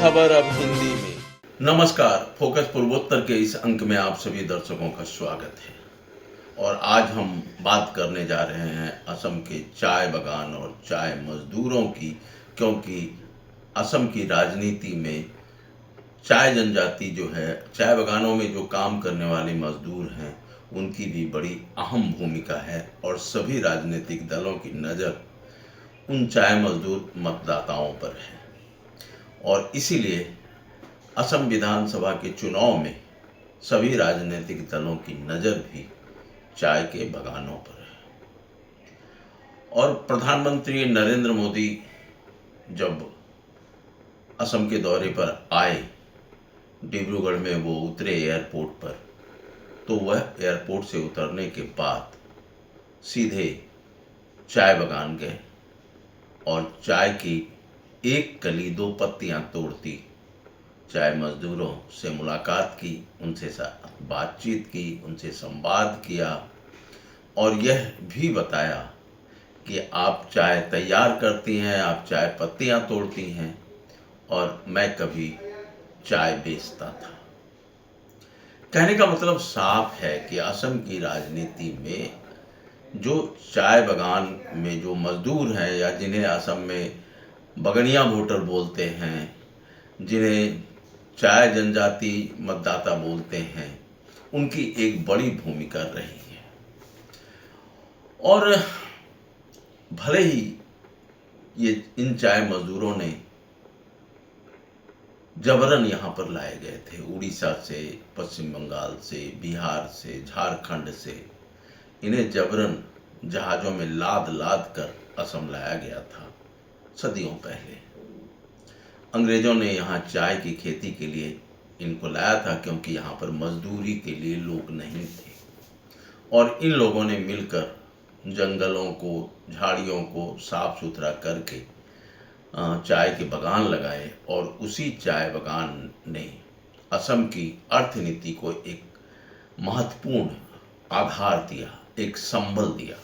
खबर अब हिंदी में। नमस्कार, फोकस पूर्वोत्तर के इस अंक में आप सभी दर्शकों का स्वागत है। और आज हम बात करने जा रहे हैं असम के चाय बागान और चाय मजदूरों की, क्योंकि असम की राजनीति में चाय जनजाति जो है, चाय बागानों में जो काम करने वाले मजदूर हैं, उनकी भी बड़ी अहम भूमिका है। और सभी राजनीतिक दलों की नज़र उन चाय मजदूर मतदाताओं पर है। और इसीलिए असम विधानसभा के चुनाव में सभी राजनीतिक दलों की नज़र भी चाय के बागानों पर है। और प्रधानमंत्री नरेंद्र मोदी जब असम के दौरे पर आए, डिब्रूगढ़ में वो उतरे एयरपोर्ट पर, तो वह एयरपोर्ट से उतरने के बाद सीधे चाय बागान गए और चाय की एक कली दो पत्तियां तोड़ती चाय मजदूरों से मुलाकात की, उनसे साथ बातचीत की, उनसे संवाद किया और यह भी बताया कि आप चाय तैयार करती हैं, आप चाय पत्तियां तोड़ती हैं और मैं कभी चाय बेचता था। कहने का मतलब साफ है कि असम की राजनीति में जो चाय बागान में जो मजदूर हैं, या जिन्हें असम में बगड़िया वोटर बोलते हैं, जिन्हें चाय जनजाति मतदाता बोलते हैं, उनकी एक बड़ी भूमिका रही है। और भले ही ये इन चाय मजदूरों ने जबरन यहाँ पर लाए गए थे, उड़ीसा से, पश्चिम बंगाल से, बिहार से, झारखंड से, इन्हें जबरन जहाज़ों में लाद लाद कर असम लाया गया था। सदियों पहले अंग्रेज़ों ने यहाँ चाय की खेती के लिए इनको लाया था, क्योंकि यहाँ पर मजदूरी के लिए लोग नहीं थे। और इन लोगों ने मिलकर जंगलों को, झाड़ियों को साफ सुथरा करके चाय के बागान लगाए और उसी चाय बागान ने असम की अर्थनीति को एक महत्वपूर्ण आधार दिया, एक संबल दिया।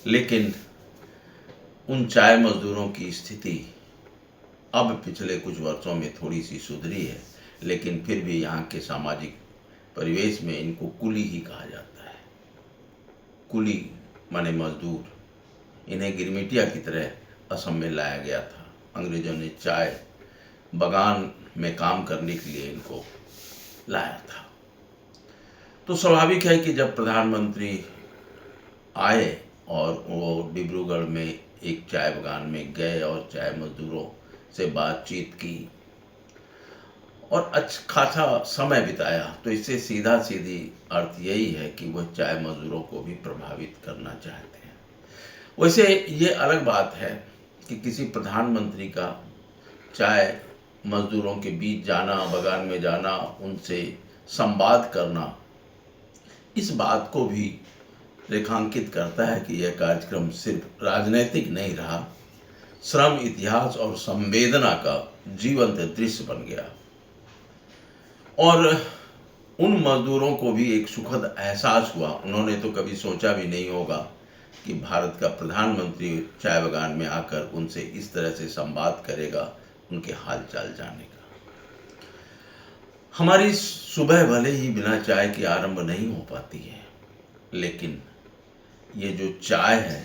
लेकिन उन चाय मजदूरों की स्थिति अब पिछले कुछ वर्षों में थोड़ी सी सुधरी है, लेकिन फिर भी यहाँ के सामाजिक परिवेश में इनको कुली ही कहा जाता है। कुली माने मजदूर। इन्हें गिरमिटिया की तरह असम में लाया गया था। अंग्रेजों ने चाय बागान में काम करने के लिए इनको लाया था। तो स्वाभाविक है कि जब प्रधानमंत्री आए और वो डिब्रूगढ़ में एक चाय बागान में गए और चाय मजदूरों से बातचीत की और अच्छा खासा समय बिताया, तो इससे सीधा सीधी अर्थ यही है कि वह चाय मजदूरों को भी प्रभावित करना चाहते हैं। वैसे ये अलग बात है कि किसी प्रधानमंत्री का चाय मजदूरों के बीच जाना, बागान में जाना, उनसे संवाद करना, इस बात को भी रेखांकित करता है कि यह कार्यक्रम सिर्फ राजनीतिक नहीं रहा, श्रम, इतिहास और संवेदना का जीवंत दृश्य बन गया। और उन मजदूरों को भी एक सुखद एहसास हुआ। उन्होंने तो कभी सोचा भी नहीं होगा कि भारत का प्रधानमंत्री चाय बागान में आकर उनसे इस तरह से संवाद करेगा, उनके हाल चाल जाने का। हमारी सुबह भले ही बिना चाय के आरंभ नहीं हो पाती है, लेकिन ये जो चाय है,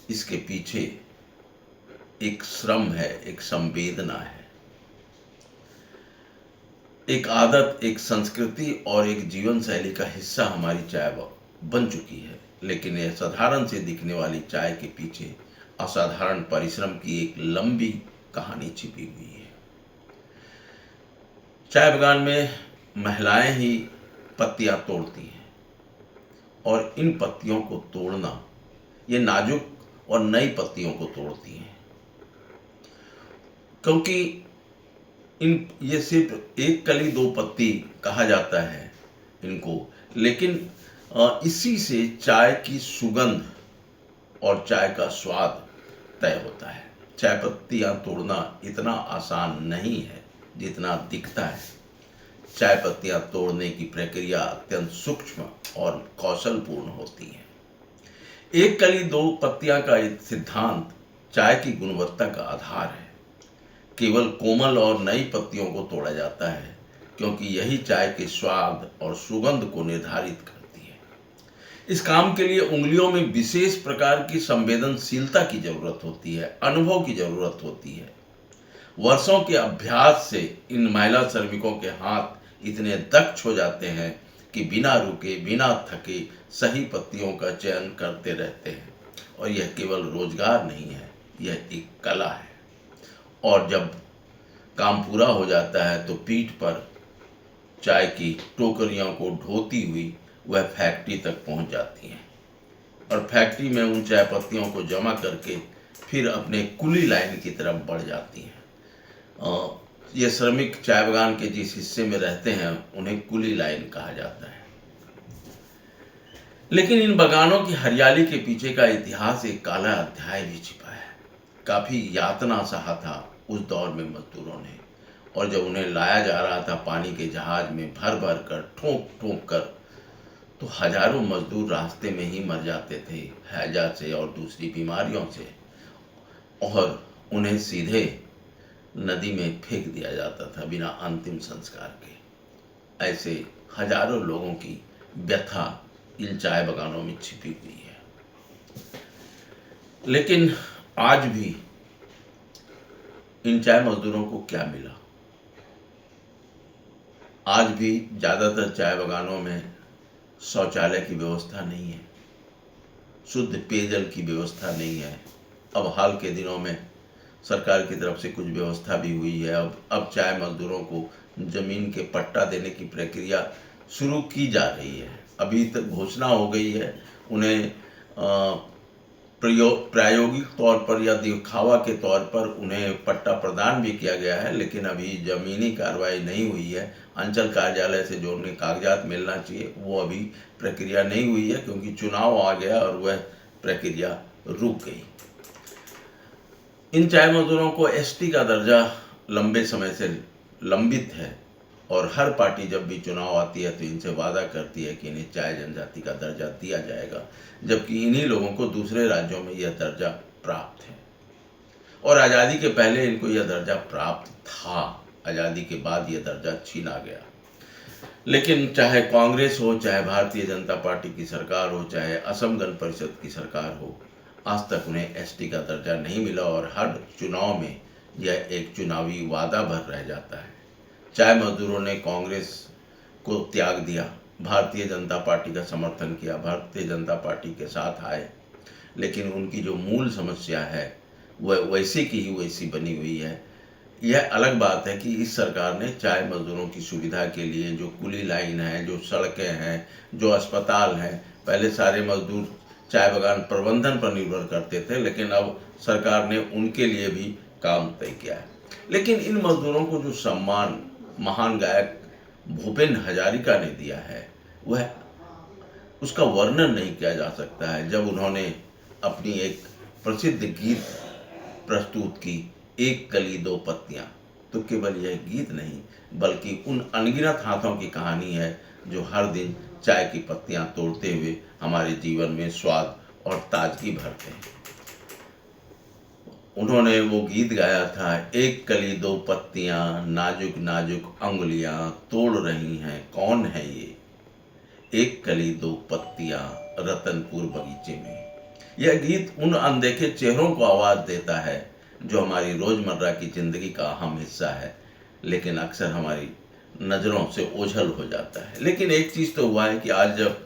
इसके पीछे एक श्रम है, एक संवेदना है, एक आदत, एक संस्कृति और एक जीवन शैली का हिस्सा हमारी चाय बन चुकी है। लेकिन यह साधारण से दिखने वाली चाय के पीछे असाधारण परिश्रम की एक लंबी कहानी छिपी हुई है। चाय बागान में महिलाएं ही पत्तियां तोड़ती हैं और इन पत्तियों को तोड़ना, ये नाजुक और नई पत्तियों को तोड़ती हैं, क्योंकि ये सिर्फ एक कली दो पत्ती कहा जाता है इनको, लेकिन इसी से चाय की सुगंध और चाय का स्वाद तय होता है। चाय पत्तियां तोड़ना इतना आसान नहीं है जितना दिखता है। चाय पत्तियां तोड़ने की प्रक्रिया अत्यंत सूक्ष्म और कौशलपूर्ण होती है। एक कली दो पत्तियां का सिद्धांत चाय की गुणवत्ता का आधार है। केवल कोमल और नई पत्तियों को तोड़ा जाता है, क्योंकि यही चाय के स्वाद और सुगंध को निर्धारित करती है। इस काम के लिए उंगलियों में विशेष प्रकार की संवेदनशीलता की जरूरत होती है, अनुभव की जरूरत होती है। वर्षों के अभ्यास से इन महिला श्रमिकों के हाथ इतने दक्ष हो जाते हैं कि बिना रुके बिना थके सही पत्तियों का चयन करते रहते हैं। और यह केवल रोजगार नहीं है, यह एक कला है। और जब काम पूरा हो जाता है तो पीठ पर चाय की टोकरियों को ढोती हुई वह फैक्ट्री तक पहुंच जाती हैं और फैक्ट्री में उन चाय पत्तियों को जमा करके फिर अपने कुली लाइन की तरफ बढ़ जाती हैं। ये श्रमिक चाय बागान के जिस हिस्से में रहते हैं उन्हें कुली लाइन कहा जाता है। लेकिन इन बागानों की हरियाली के पीछे का इतिहास एक काला अध्याय भी छिपा है। काफी यातना सहा था उस दौर में मजदूरों ने, और जब उन्हें लाया जा रहा था पानी के जहाज में भर भर कर ठोक ठोक कर, तो हजारों मजदूर रास्ते में ही मर जाते थे हैजा से और दूसरी बीमारियों से, और उन्हें सीधे नदी में फेंक दिया जाता था बिना अंतिम संस्कार के। ऐसे हजारों लोगों की व्यथा इन चाय बागानों में छिपी हुई है। लेकिन आज भी इन चाय मजदूरों को क्या मिला? आज भी ज्यादातर चाय बागानों में शौचालय की व्यवस्था नहीं है, शुद्ध पेयजल की व्यवस्था नहीं है। अब हाल के दिनों में सरकार की तरफ से कुछ व्यवस्था भी हुई है। अब चाय मजदूरों को जमीन के पट्टा देने की प्रक्रिया शुरू की जा रही है। अभी तक घोषणा हो गई है, उन्हें प्रायोगिक तौर पर या दिखावा के तौर पर उन्हें पट्टा प्रदान भी किया गया है, लेकिन अभी जमीनी कार्रवाई नहीं हुई है। अंचल कार्यालय से जो उन्हें कागजात मिलना चाहिए वो अभी प्रक्रिया नहीं हुई है, क्योंकि चुनाव आ गया और वह प्रक्रिया रुक गई। इन चाय मजदूरों को एसटी का दर्जा लंबे समय से लंबित है, और हर पार्टी जब भी चुनाव आती है तो इनसे वादा करती है कि इन्हें चाय जनजाति का दर्जा दिया जाएगा, जबकि इन्हीं लोगों को दूसरे राज्यों में यह दर्जा प्राप्त है। और आज़ादी के पहले इनको यह दर्जा प्राप्त था, आज़ादी के बाद यह दर्जा छीना गया। लेकिन चाहे कांग्रेस हो, चाहे भारतीय जनता पार्टी की सरकार हो, चाहे असम गण परिषद की सरकार हो, आज तक उन्हें एसटी का दर्जा नहीं मिला, और हर चुनाव में यह एक चुनावी वादा भर रह जाता है। चाय मजदूरों ने कांग्रेस को त्याग दिया, भारतीय जनता पार्टी का समर्थन किया, भारतीय जनता पार्टी के साथ आए, लेकिन उनकी जो मूल समस्या है वह वैसी की ही वैसी बनी हुई है। यह अलग बात है कि इस सरकार ने चाय मजदूरों की सुविधा के लिए जो कुली लाइन है, जो सड़कें हैं, जो अस्पताल हैं, पहले सारे मजदूर चाय बागान प्रबंधन पर निर्भर करते थे, लेकिन अब सरकार ने उनके लिए भी काम तय किया है। लेकिन इन मजदूरों को जो सम्मान महान गायक भूपेन हजारिका ने दिया है, वह उसका वर्णन नहीं किया जा सकता है। जब उन्होंने अपनी एक प्रसिद्ध गीत प्रस्तुत की, एक कली दो पत्तियां, तो केवल यह गीत नहीं बल्कि उन अनगिनत हाथों की कहानी है जो हर दिन चाय की पत्तियां तोड़ते हुए हमारे जीवन में स्वाद और ताजगी भरते हैं। उन्होंने वो गीत गाया था, एक कली दो पत्तियां नाजुक नाजुक अंगुलियां तोड़ रही हैं, कौन है ये? एक कली दो पत्तियां रतनपुर बगीचे में। यह गीत उन अनदेखे चेहरों को आवाज देता है जो हमारी रोजमर्रा की जिंदगी का अहम हिस्सा है, लेकिन अक्सर हमारी नजरों से ओझल हो जाता है। लेकिन एक चीज तो हुआ है कि आज जब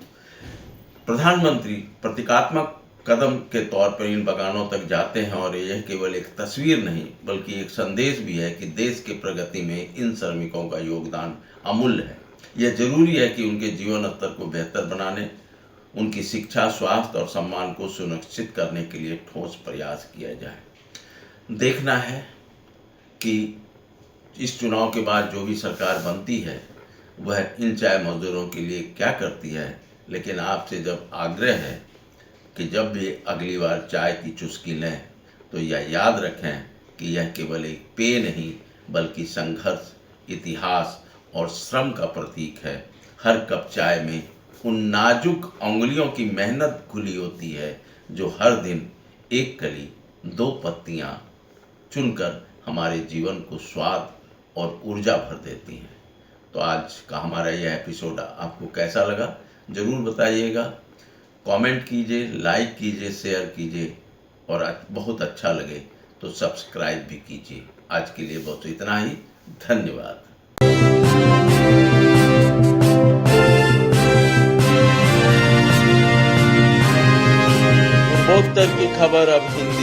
प्रधानमंत्री प्रतीकात्मक कदम के तौर पर इन बागानों तक जाते हैं, और यह केवल एक तस्वीर नहीं बल्कि एक संदेश भी है कि देश की प्रगति में इन श्रमिकों का योगदान अमूल्य है। यह जरूरी है कि उनके जीवन स्तर को बेहतर बनाने, उनकी शिक्षा, स्वास्थ्य और सम्मान को सुनिश्चित करने के लिए ठोस प्रयास किया जाए। देखना है कि इस चुनाव के बाद जो भी सरकार बनती है वह इन चाय मजदूरों के लिए क्या करती है। लेकिन आपसे जब आग्रह है कि जब भी अगली बार चाय की चुस्की लें तो यह याद रखें कि यह केवल एक पेय नहीं बल्कि संघर्ष, इतिहास और श्रम का प्रतीक है। हर कप चाय में उन नाजुक उंगलियों की मेहनत घुली होती है जो हर दिन एक कली दो पत्तियां चुनकर हमारे जीवन को स्वाद और ऊर्जा भर देती हैं। तो आज का हमारा यह एपिसोड आपको कैसा लगा ज़रूर बताइएगा। कमेंट कीजिए, लाइक कीजिए, शेयर कीजिए और बहुत अच्छा लगे तो सब्सक्राइब भी कीजिए। आज के लिए बस इतना ही। धन्यवाद। पूर्वोत्तर की खबर अब हिंदी